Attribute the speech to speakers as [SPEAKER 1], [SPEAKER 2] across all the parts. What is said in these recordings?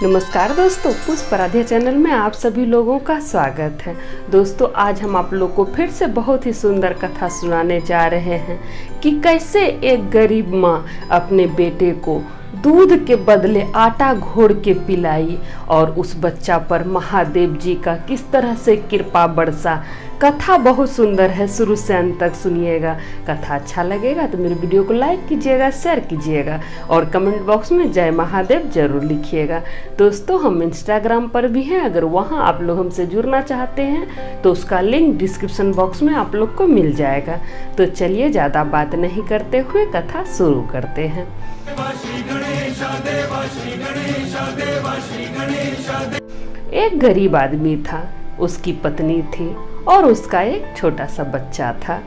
[SPEAKER 1] नमस्कार दोस्तों, पुष्प आराध्या चैनल में आप सभी लोगों का स्वागत है। दोस्तों, आज हम आप लोग को फिर से बहुत ही सुंदर कथा सुनाने जा रहे हैं कि कैसे एक गरीब माँ अपने बेटे को दूध के बदले आटा घोल के पिलाई और उस बच्चा पर महादेव जी का किस तरह से कृपा बरसा। कथा बहुत सुंदर है, शुरू से अंत तक सुनिएगा। कथा अच्छा लगेगा तो मेरे वीडियो को लाइक कीजिएगा, शेयर कीजिएगा और कमेंट बॉक्स में जय महादेव जरूर लिखिएगा। दोस्तों, हम इंस्टाग्राम पर भी हैं, अगर वहां आप लोग हमसे जुड़ना चाहते हैं तो उसका लिंक डिस्क्रिप्शन बॉक्स में आप लोग को मिल जाएगा। तो चलिए ज़्यादा बात नहीं करते हुए कथा शुरू करते हैं। एक गरीब आदमी था, उसकी पत्नी थी और उसका एक छोटा सा बच्चा था।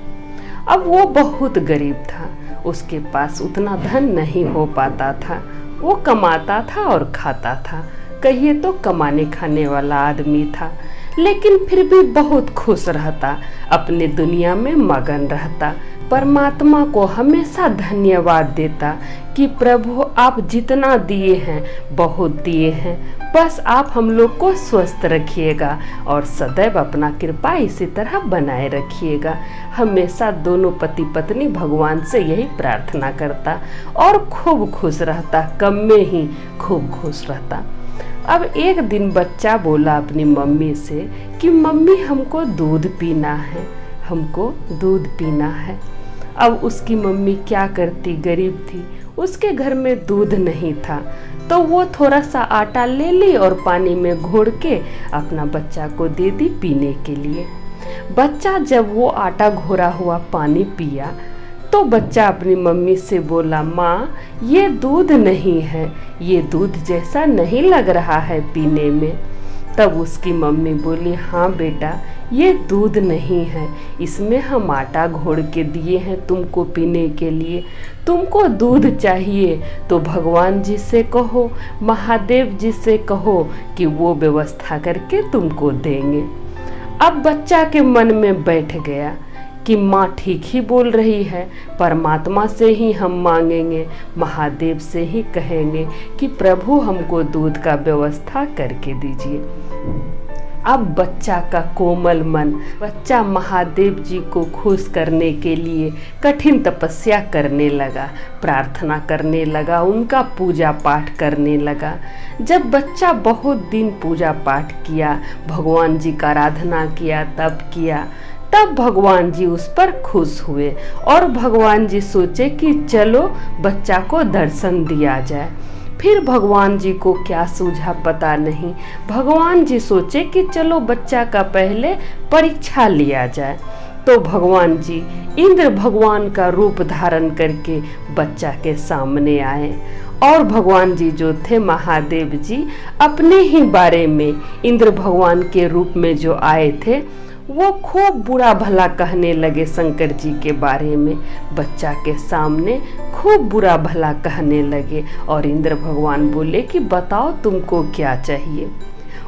[SPEAKER 1] अब वो बहुत गरीब था, उसके पास उतना धन नहीं हो पाता था। वो कमाता था और खाता था, कहिए तो कमाने खाने वाला आदमी था, लेकिन फिर भी बहुत खुश रहता, अपने दुनिया में मगन रहता, परमात्मा को हमेशा धन्यवाद देता कि प्रभु आप जितना दिए हैं बहुत दिए हैं, बस आप हम लोग को स्वस्थ रखिएगा और सदैव अपना कृपा इसी तरह बनाए रखिएगा। हमेशा दोनों पति पत्नी भगवान से यही प्रार्थना करता और खूब खुश रहता, कम में ही खूब खुश रहता। अब एक दिन बच्चा बोला अपनी मम्मी से कि मम्मी हमको दूध पीना है, हमको दूध पीना है। अब उसकी मम्मी क्या करती, गरीब थी, उसके घर में दूध नहीं था, तो वो थोड़ा सा आटा ले ली और पानी में घोल के अपना बच्चा को दे दी पीने के लिए। बच्चा जब वो आटा घोरा हुआ पानी पिया तो बच्चा अपनी मम्मी से बोला, माँ ये दूध नहीं है, ये दूध जैसा नहीं लग रहा है पीने में। तब उसकी मम्मी बोली, हाँ बेटा ये दूध नहीं है, इसमें हम आटा घोल के दिए हैं तुमको पीने के लिए। तुमको दूध चाहिए तो भगवान जी से कहो, महादेव जी से कहो कि वो व्यवस्था करके तुमको देंगे। अब बच्चा के मन में बैठ गया कि माँ ठीक ही बोल रही है, परमात्मा से ही हम मांगेंगे, महादेव से ही कहेंगे कि प्रभु हमको दूध का व्यवस्था करके दीजिए। अब बच्चा का कोमल मन, बच्चा महादेव जी को खुश करने के लिए कठिन तपस्या करने लगा, प्रार्थना करने लगा, उनका पूजा पाठ करने लगा। जब बच्चा बहुत दिन पूजा पाठ किया, भगवान जी का आराधना किया, तब भगवान जी उस पर खुश हुए और भगवान जी सोचे कि चलो बच्चा को दर्शन दिया जाए। फिर भगवान जी को क्या सूझा पता नहीं, भगवान जी सोचे कि चलो बच्चा का पहले परीक्षा लिया जाए। तो भगवान जी इंद्र भगवान का रूप धारण करके बच्चा के सामने आए और भगवान जी जो थे महादेव जी अपने ही बारे में इंद्र भगवान के रूप में जो आए थे वो खूब बुरा भला कहने लगे शंकर जी के बारे में। बच्चा के सामने खूब बुरा भला कहने लगे और इंद्र भगवान बोले कि बताओ तुमको क्या चाहिए।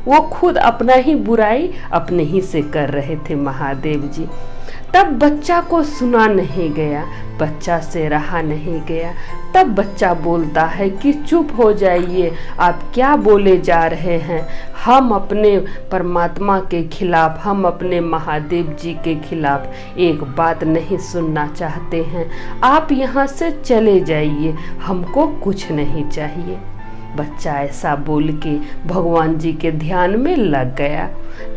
[SPEAKER 1] वो खुद अपना ही बुराई अपने ही से कर रहे थे महादेव जी। तब बच्चा को सुना नहीं गया, बच्चा से रहा नहीं गया। तब बच्चा बोलता है कि चुप हो जाइए, आप क्या बोले जा रहे हैं, हम अपने परमात्मा के खिलाफ, हम अपने महादेव जी के खिलाफ एक बात नहीं सुनना चाहते हैं, आप यहाँ से चले जाइए, हमको कुछ नहीं चाहिए। बच्चा ऐसा बोल के भगवान जी के ध्यान में लग गया।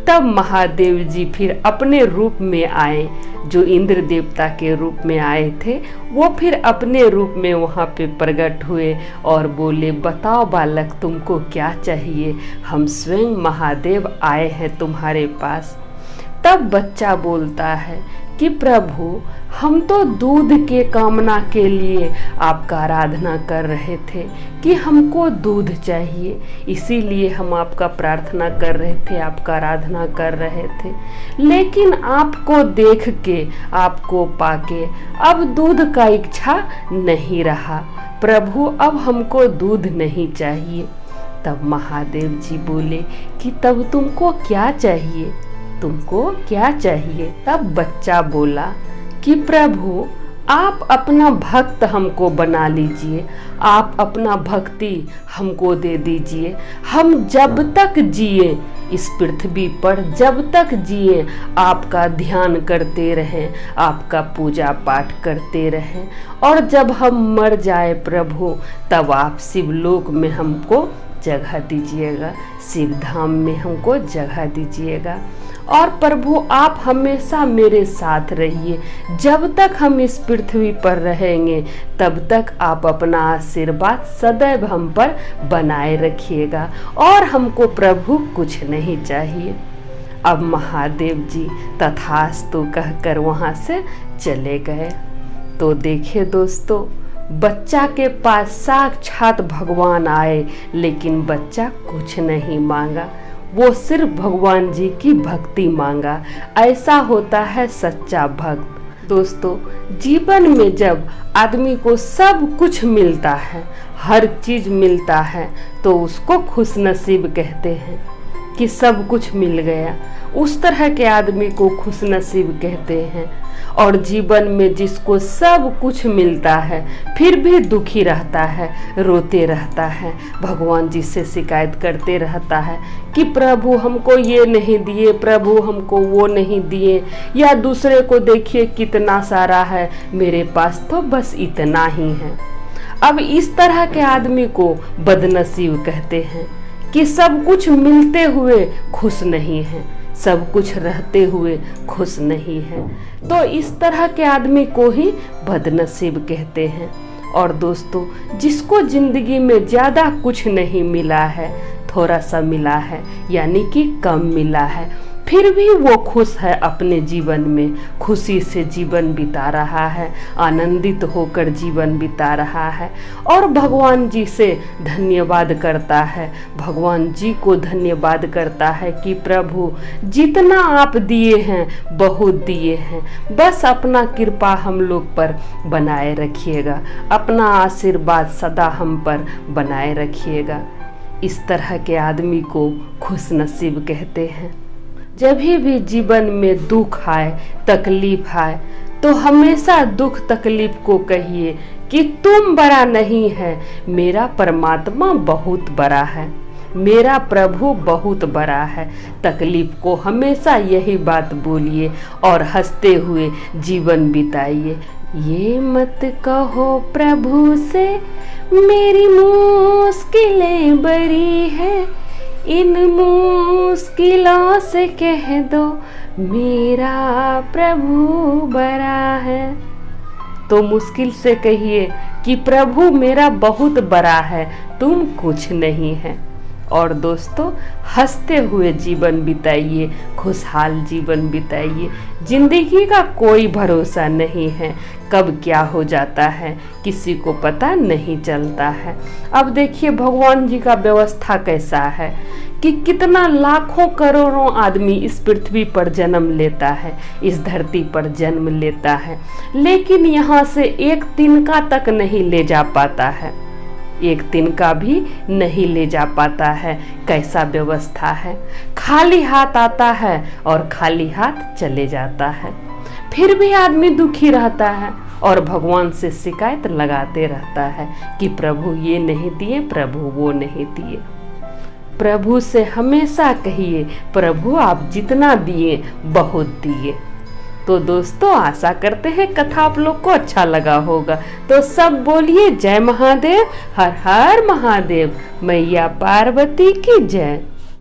[SPEAKER 1] तब महादेव जी फिर अपने रूप में आए, जो इंद्र देवता के रूप में आए थे, वो फिर अपने रूप में वहाँ पे प्रकट हुए और बोले, बताओ बालक तुमको क्या चाहिए, हम स्वयं महादेव आए हैं तुम्हारे पास। तब बच्चा बोलता है कि प्रभु हम तो दूध के कामना के लिए आपका आराधना कर रहे थे कि हमको दूध चाहिए, इसीलिए हम आपका प्रार्थना कर रहे थे, आपका आराधना कर रहे थे, लेकिन आपको देख के, आपको पाके अब दूध का इच्छा नहीं रहा, प्रभु अब हमको दूध नहीं चाहिए। तब महादेव जी बोले कि तब तुमको क्या चाहिए, तुमको क्या चाहिए। तब बच्चा बोला कि प्रभु आप अपना भक्त हमको बना लीजिए, आप अपना भक्ति हमको दे दीजिए। हम जब तक जिए इस पृथ्वी पर, जब तक जिए आपका ध्यान करते रहें, आपका पूजा पाठ करते रहें। और जब हम मर जाए प्रभु, तब आप शिवलोक में हमको जगह दीजिएगा, शिव धाम में हमको जगह दीजिएगा। और प्रभु आप हमेशा मेरे साथ रहिए, जब तक हम इस पृथ्वी पर रहेंगे तब तक आप अपना आशीर्वाद सदैव हम पर बनाए रखिएगा। और हमको प्रभु कुछ नहीं चाहिए। अब महादेव जी तथास्तु कहकर वहाँ से चले गए। तो देखिए दोस्तों, बच्चा के पास साक्षात भगवान आए, लेकिन बच्चा कुछ नहीं मांगा, वो सिर्फ भगवान जी की भक्ति मांगा। ऐसा होता है सच्चा भक्त। दोस्तों, जीवन में जब आदमी को सब कुछ मिलता है, हर चीज मिलता है, तो उसको खुशनसीब कहते हैं कि सब कुछ मिल गया। उस तरह के आदमी को खुशनसीब कहते हैं। और जीवन में जिसको सब कुछ मिलता है फिर भी दुखी रहता है, रोते रहता है, भगवान जी से शिकायत करते रहता है कि प्रभु हमको ये नहीं दिए, प्रभु हमको वो नहीं दिए, या दूसरे को देखिए कितना सारा है, मेरे पास तो बस इतना ही है। अब इस तरह के आदमी को बदनसीब कहते हैं कि सब कुछ मिलते हुए खुश नहीं है, सब कुछ रहते हुए खुश नहीं है। तो इस तरह के आदमी को ही बदनसीब कहते हैं। और दोस्तों, जिसको जिंदगी में ज़्यादा कुछ नहीं मिला है, थोड़ा सा मिला है, यानी कि कम मिला है, फिर भी वो खुश है अपने जीवन में, खुशी से जीवन बिता रहा है, आनंदित होकर जीवन बिता रहा है और भगवान जी से धन्यवाद करता है, भगवान जी को धन्यवाद करता है कि प्रभु जितना आप दिए हैं बहुत दिए हैं, बस अपना कृपा हम लोग पर बनाए रखिएगा, अपना आशीर्वाद सदा हम पर बनाए रखिएगा। इस तरह के आदमी को खुशनसीब कहते हैं। जब भी जीवन में दुख आए, तकलीफ आए, तो हमेशा दुख तकलीफ को कहिए कि तुम बड़ा नहीं है, मेरा परमात्मा बहुत बड़ा है, मेरा प्रभु बहुत बड़ा है। तकलीफ को हमेशा यही बात बोलिए और हंसते हुए जीवन बिताइए। ये मत कहो प्रभु से मेरी मुश्किलें बड़ी है, इन मुश्किलों से कह दो मेरा प्रभु बड़ा है। तो मुश्किल से कहिए कि प्रभु मेरा बहुत बड़ा है, तुम कुछ नहीं है। और दोस्तों, हंसते हुए जीवन बिताइए, खुशहाल जीवन बिताइए। जिंदगी का कोई भरोसा नहीं है, कब क्या हो जाता है किसी को पता नहीं चलता है। अब देखिए भगवान जी का व्यवस्था कैसा है कि कितना लाखों करोड़ों आदमी इस पृथ्वी पर जन्म लेता है, इस धरती पर जन्म लेता है, लेकिन यहाँ से एक तिनका तक नहीं ले जा पाता है, एक तिनका भी नहीं ले जा पाता है। कैसा व्यवस्था है, खाली हाथ आता है और खाली हाथ चले जाता है। फिर भी आदमी दुखी रहता है और भगवान से शिकायत लगाते रहता है कि प्रभु ये नहीं दिए, प्रभु वो नहीं दिए। प्रभु से हमेशा कहिए प्रभु आप जितना दिए बहुत दिए। तो दोस्तों, आशा करते हैं कथा आप लोग को अच्छा लगा होगा। तो सब बोलिए जय महादेव, हर हर महादेव, मैया पार्वती की जय।